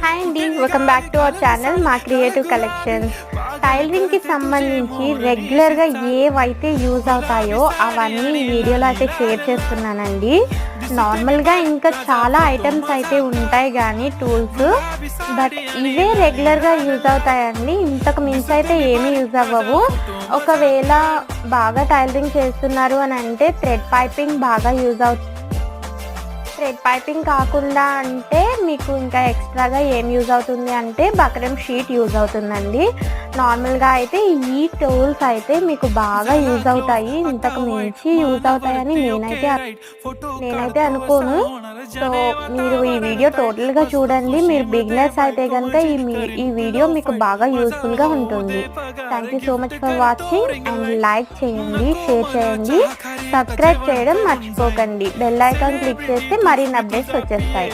Hi అండి, welcome back to our channel మా creative collections. టైలరింగ్కి సంబంధించి రెగ్యులర్గా ఏవైతే యూజ్ అవుతాయో అవన్నీ ఈ వీడియోలో అయితే షేర్ చేస్తున్నానండి. నార్మల్గా ఇంకా చాలా ఐటమ్స్ అయితే ఉంటాయి కానీ టూల్స్, బట్ ఇవే రెగ్యులర్గా యూజ్ అవుతాయండి. ఇంతకు మించి అయితే ఏమీ యూజ్ అవ్వవు. ఒకవేళ బాగా టైలరింగ్ చేస్తున్నారు అని అంటే థ్రెడ్ పైపింగ్ బాగా యూజ్ అవుతుంది. థ్రెడ్ పైపింగ్ కాకుండా అంటే మీకు ఇంకా ఎక్స్ట్రాగా ఏం యూజ్ అవుతుంది అంటే బక్రమ్ షీట్ యూజ్ అవుతుందండి. నార్మల్గా అయితే ఈ టూల్స్ అయితే మీకు బాగా యూజ్ అవుతాయి. ఇంతకు మించి యూజ్ అవుతాయని నేనైతే అనుకోను. సో మీరు ఈ వీడియో టోటల్గా చూడండి. మీరు బిగినర్స్ అయితే కనుక ఈ వీడియో మీకు బాగా యూస్ఫుల్గా ఉంటుంది. Thank you so much for watching and like చేయండి, షేర్ చేయండి, సబ్స్క్రైబ్ చేయడం మర్చిపోకండి. బెల్ ఐకాన్ క్లిక్ చేస్తే మరిన్ని అప్డేట్స్ వచ్చేస్తాయి.